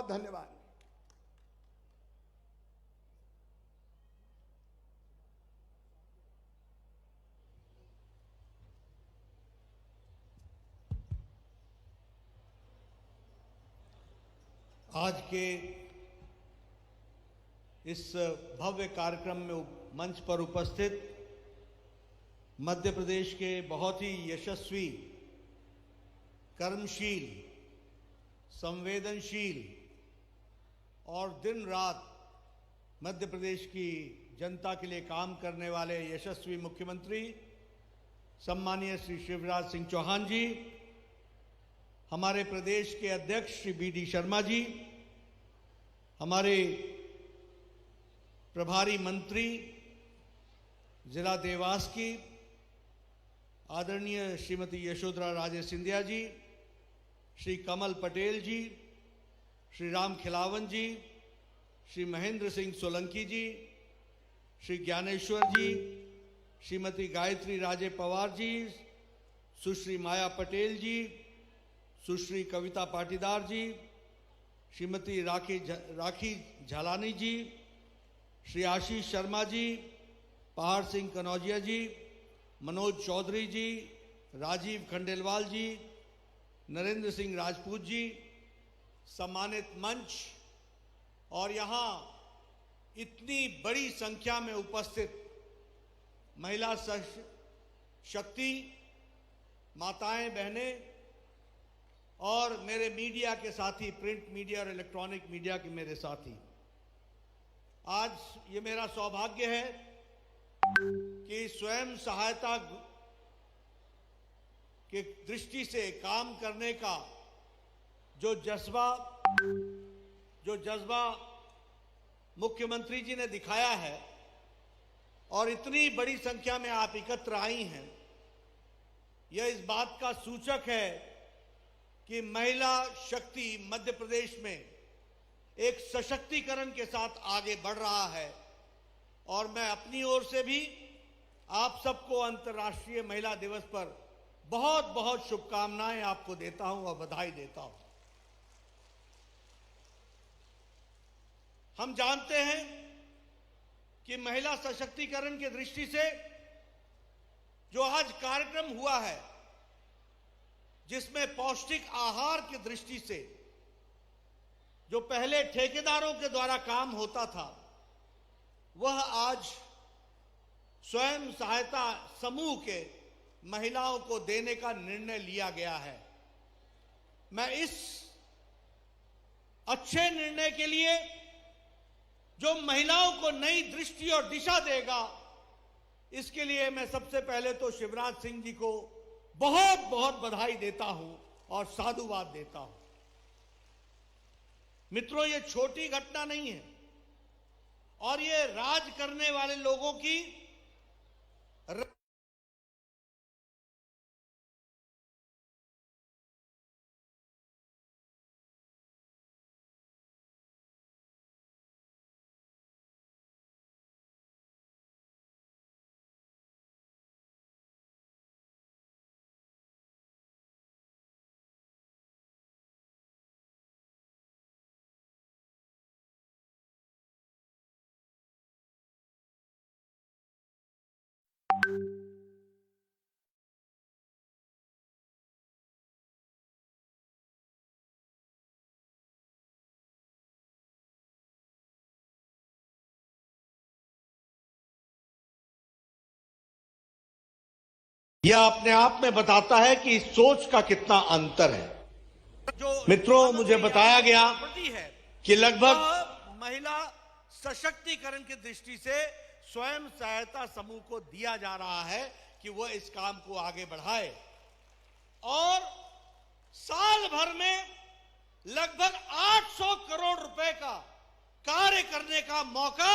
बहुत धन्यवाद। आज के इस भव्य कार्यक्रम में मंच पर उपस्थित मध्य प्रदेश के बहुत ही यशस्वी, कर्मशील, संवेदनशील और दिन रात मध्य प्रदेश की जनता के लिए काम करने वाले यशस्वी मुख्यमंत्री सम्मानीय श्री शिवराज सिंह चौहान जी, हमारे प्रदेश के अध्यक्ष श्री बी.डी. शर्मा जी, हमारे प्रभारी मंत्री जिला देवास की आदरणीय श्रीमती यशोधरा राजे सिंधिया जी, श्री कमल पटेल जी, श्री राम खिलावन जी, श्री महेंद्र सिंह सोलंकी जी, श्री ज्ञानेश्वर जी, श्रीमती गायत्री राजे पवार जी, सुश्री माया पटेल जी, सुश्री कविता पाटीदार जी, श्रीमती राखी झालानी जी, श्री आशीष शर्मा जी, पहाड़ सिंह कनौजिया जी, मनोज चौधरी जी, राजीव खंडेलवाल जी, नरेंद्र सिंह राजपूत जी, सम्मानित मंच और यहाँ इतनी बड़ी संख्या में उपस्थित महिला शक्ति, माताएं, बहनें और मेरे मीडिया के साथी, प्रिंट मीडिया और इलेक्ट्रॉनिक मीडिया के मेरे साथी, आज ये मेरा सौभाग्य है कि स्वयं सहायता की दृष्टि से काम करने का जो जज्बा मुख्यमंत्री जी ने दिखाया है और इतनी बड़ी संख्या में आप एकत्र आई हैं, यह इस बात का सूचक है कि महिला शक्ति मध्य प्रदेश में एक सशक्तिकरण के साथ आगे बढ़ रहा है। और मैं अपनी ओर से भी आप सबको अंतर्राष्ट्रीय महिला दिवस पर बहुत बहुत शुभकामनाएं आपको देता हूं और बधाई देता हूं। हम जानते हैं कि महिला सशक्तिकरण की दृष्टि से जो आज कार्यक्रम हुआ है, जिसमें पौष्टिक आहार की दृष्टि से जो पहले ठेकेदारों के द्वारा काम होता था, वह आज स्वयं सहायता समूह के महिलाओं को देने का निर्णय लिया गया है। मैं इस अच्छे निर्णय के लिए, जो महिलाओं को नई दृष्टि और दिशा देगा, इसके लिए मैं सबसे पहले तो शिवराज सिंह जी को बहुत बहुत बधाई देता हूं और साधुवाद देता हूं। मित्रों, ये छोटी घटना नहीं है और ये राज करने वाले लोगों की यह अपने आप में बताता है कि सोच का कितना अंतर है। जो मित्रों, मुझे बताया गया कि लगभग महिला सशक्तिकरण की दृष्टि से स्वयं सहायता समूह को दिया जा रहा है कि वह इस काम को आगे बढ़ाए और साल भर में लगभग 800 करोड़ रुपए का कार्य करने का मौका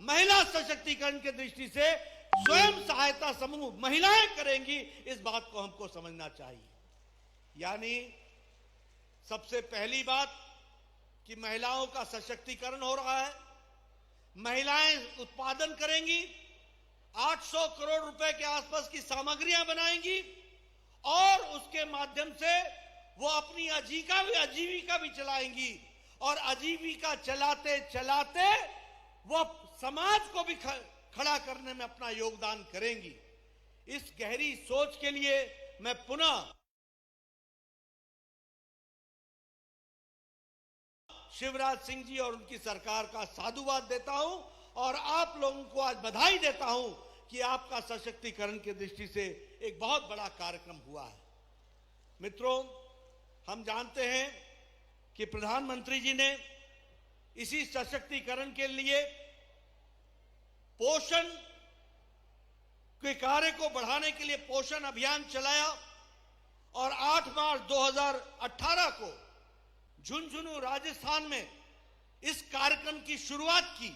महिला सशक्तिकरण की दृष्टि से स्वयं सहायता समूह महिलाएं करेंगी। इस बात को हमको समझना चाहिए। यानी सबसे पहली बात कि महिलाओं का सशक्तिकरण हो रहा है, महिलाएं उत्पादन करेंगी, 800 करोड़ रुपए के आसपास की सामग्रियां बनाएंगी और उसके माध्यम से वो अपनी आजीविका भी चलाएंगी और आजीविका चलाते चलाते वो समाज को भी खड़ा करने में अपना योगदान करेंगी। इस गहरी सोच के लिए मैं पुनः शिवराज सिंह जी और उनकी सरकार का साधुवाद देता हूं और आप लोगों को आज बधाई देता हूं कि आपका सशक्तिकरण की दृष्टि से एक बहुत बड़ा कार्यक्रम हुआ है। मित्रों, हम जानते हैं कि प्रधानमंत्री जी ने इसी सशक्तिकरण के लिए पोषण के कार्य को बढ़ाने के लिए पोषण अभियान चलाया और 8 मार्च 2018 को झुंझुनू राजस्थान में इस कार्यक्रम की शुरुआत की,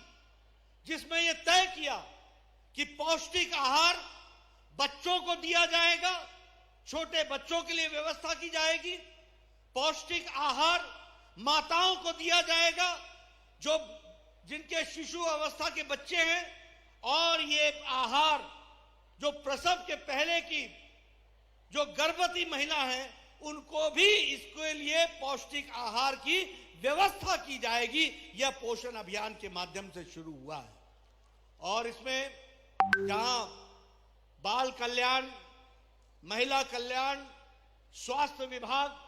जिसमें यह तय किया कि पौष्टिक आहार बच्चों को दिया जाएगा, छोटे बच्चों के लिए व्यवस्था की जाएगी। पौष्टिक आहार माताओं को दिया जाएगा जो जिनके शिशु अवस्था के बच्चे हैं, और ये आहार जो प्रसव के पहले की जो गर्भवती महिला है उनको भी इसके लिए पौष्टिक आहार की व्यवस्था की जाएगी। यह पोषण अभियान के माध्यम से शुरू हुआ है और इसमें जहां बाल कल्याण, महिला कल्याण, स्वास्थ्य विभाग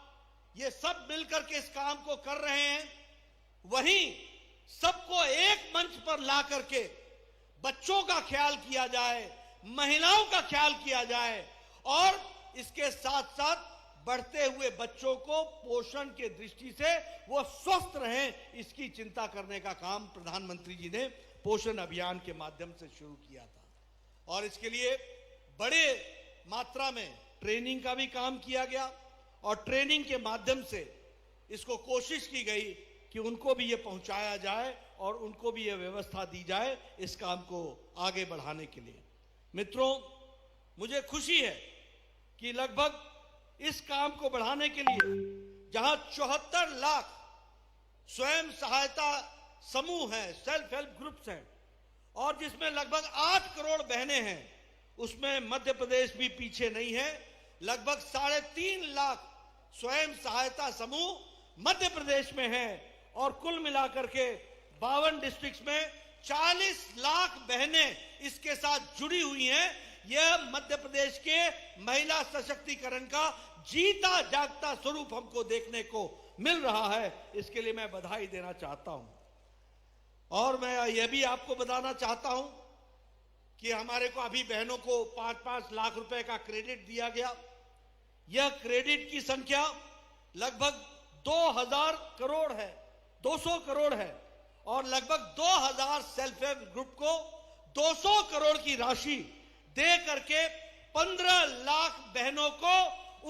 ये सब मिलकर के इस काम को कर रहे हैं, वहीं सबको एक मंच पर ला करके बच्चों का ख्याल किया जाए, महिलाओं का ख्याल किया जाए और इसके साथ साथ बढ़ते हुए बच्चों को पोषण के दृष्टि से वो स्वस्थ रहें, इसकी चिंता करने का काम प्रधानमंत्री जी ने पोषण अभियान के माध्यम से शुरू किया था। और इसके लिए बड़े मात्रा में ट्रेनिंग का भी काम किया गया और ट्रेनिंग के माध्यम से इसको कोशिश की गई कि उनको भी ये पहुंचाया जाए और उनको भी ये व्यवस्था दी जाए इस काम को आगे बढ़ाने के लिए। मित्रों, मुझे खुशी है कि लगभग इस काम को बढ़ाने के लिए जहां 74 लाख स्वयं सहायता समूह हैं, सेल्फ हेल्प ग्रुप्स हैं, और जिसमें लगभग 8 करोड़ बहनें हैं, उसमें मध्य प्रदेश भी पीछे नहीं है। लगभग 3.5 लाख स्वयं सहायता समूह मध्य प्रदेश में हैं और कुल मिलाकर के 52 डिस्ट्रिक्ट्स में 40 लाख बहनें इसके साथ जुड़ी हुई हैं। यह मध्य प्रदेश के महिला सशक्तिकरण का जीता जागता स्वरूप हमको देखने को मिल रहा है। इसके लिए मैं बधाई देना चाहता हूं और मैं यह भी आपको बताना चाहता हूं कि हमारे को अभी बहनों को 5-5 लाख रुपए का क्रेडिट दिया गया। यह क्रेडिट की संख्या लगभग 2000 करोड़ है, 200 करोड़ है और लगभग 2000 सेल्फ हेल्प ग्रुप को 200 करोड़ की राशि दे करके 15 लाख बहनों को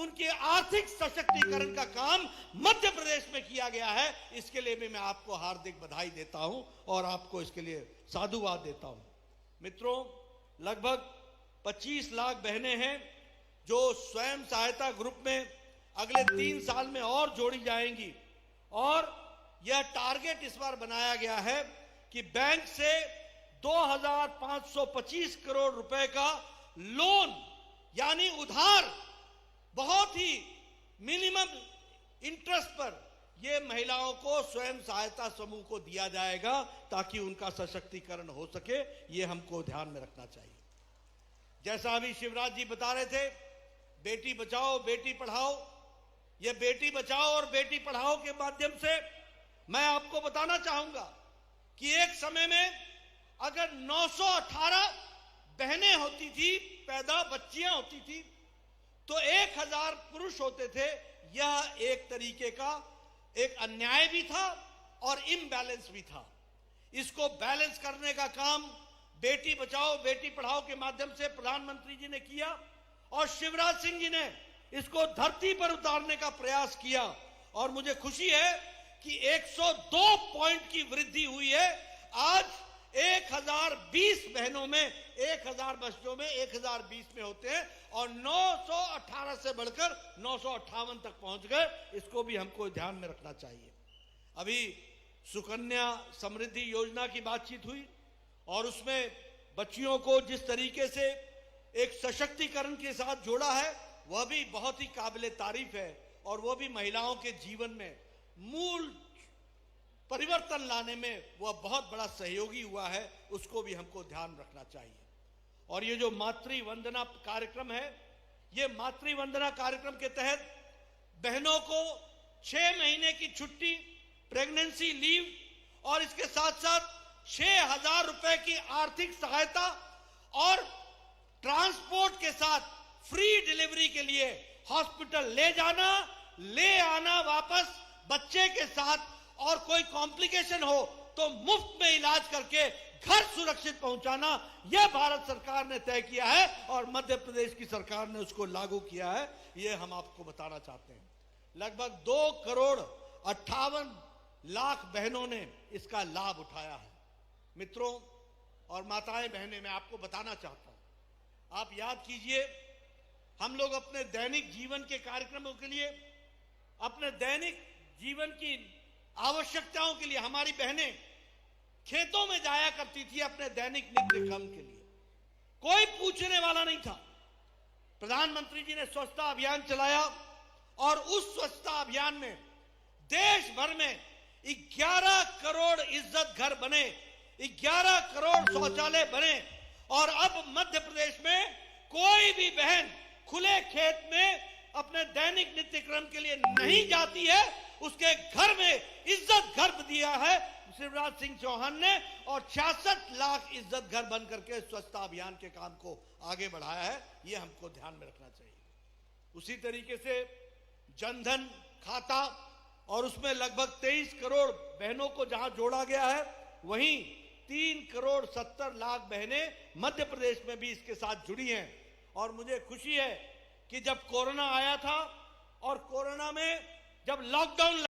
उनके आर्थिक सशक्तिकरण का काम मध्य प्रदेश में किया गया है। इसके लिए भी मैं आपको हार्दिक बधाई देता हूं और आपको इसके लिए साधुवाद देता हूं। मित्रों, लगभग 25 लाख बहनें हैं जो स्वयं सहायता ग्रुप में अगले 3 साल में और जोड़ी जाएंगी और यह टारगेट इस बार बनाया गया है कि बैंक से 2525 करोड़ रुपए का लोन यानी उधार बहुत ही मिनिमम इंटरेस्ट पर ये महिलाओं को स्वयं सहायता समूह को दिया जाएगा ताकि उनका सशक्तिकरण हो सके। ये हमको ध्यान में रखना चाहिए। जैसा अभी शिवराज जी बता रहे थे, बेटी बचाओ बेटी पढ़ाओ, ये बेटी बचाओ और बेटी पढ़ाओ के माध्यम से मैं आपको बताना चाहूंगा कि एक समय में अगर 918 बहनें होती थी, पैदा बच्चियां होती थी, तो 1000 पुरुष होते थे। यह एक तरीके का एक अन्याय भी था और इम्बैलेंस भी था। इसको बैलेंस करने का काम बेटी बचाओ बेटी पढ़ाओ के माध्यम से प्रधानमंत्री जी ने किया और शिवराज सिंह जी ने इसको धरती पर उतारने का प्रयास किया और मुझे खुशी है कि 102 पॉइंट की वृद्धि हुई है। आज 1020 बहनों में 1000 बच्चों में 1020 में होते हैं और 918 से बढ़कर 958 तक पहुंच गए। इसको भी हमको ध्यान में रखना चाहिए। अभी सुकन्या समृद्धि योजना की बातचीत हुई और उसमें बच्चियों को जिस तरीके से एक सशक्तिकरण के साथ जोड़ा है वह भी बहुत ही काबिले तारीफ है और वह भी महिलाओं के जीवन में मूल परिवर्तन लाने में वह बहुत बड़ा सहयोगी हुआ है, उसको भी हमको ध्यान रखना चाहिए। और ये जो मातृ वंदना कार्यक्रम है, ये मातृ वंदना कार्यक्रम के तहत बहनों को 6 महीने की छुट्टी, प्रेगनेंसी लीव और इसके साथ साथ 6,000 रुपए की आर्थिक सहायता और ट्रांसपोर्ट के साथ फ्री डिलीवरी के लिए हॉस्पिटल ले जाना, ले आना वापस बच्चे के साथ, और कोई कॉम्प्लिकेशन हो तो मुफ्त में इलाज करके घर सुरक्षित पहुंचाना, यह भारत सरकार ने तय किया है और मध्य प्रदेश की सरकार ने उसको लागू किया है। यह हम आपको बताना चाहते हैं। लगभग 2,58,00,000 बहनों ने इसका लाभ उठाया है। मित्रों और माताएं बहनें, मैं आपको बताना चाहता हूं, आप याद कीजिए, हम लोग अपने दैनिक जीवन के कार्यक्रमों के लिए, अपने दैनिक जीवन की आवश्यकताओं के लिए हमारी बहनें खेतों में जाया करती थी अपने दैनिक नित्य कर्म के लिए। कोई पूछने वाला नहीं था। प्रधानमंत्री जी ने स्वच्छता अभियान चलाया और उस स्वच्छता अभियान में देश भर में 11 करोड़ इज्जत घर बने, 11 करोड़ शौचालय बने और अब मध्य प्रदेश में कोई भी बहन खुले खेत में अपने दैनिक नित्य क्रम के लिए नहीं जाती है, उसके घर में इज्जत घर दिया है शिवराज सिंह चौहान ने और 66 लाख इज्जत घर बन करके स्वच्छता अभियान के काम को आगे बढ़ाया है। यह हमको ध्यान में रखना चाहिए। उसी तरीके से जनधन खाता और उसमें लगभग 23 करोड़ बहनों को जहां जोड़ा गया है, वहीं 3 करोड़ 70 लाख बहनें मध्य प्रदेश में भी इसके साथ जुड़ी हैं। और मुझे खुशी है कि जब कोरोना आया था और कोरोना में जब लॉकडाउन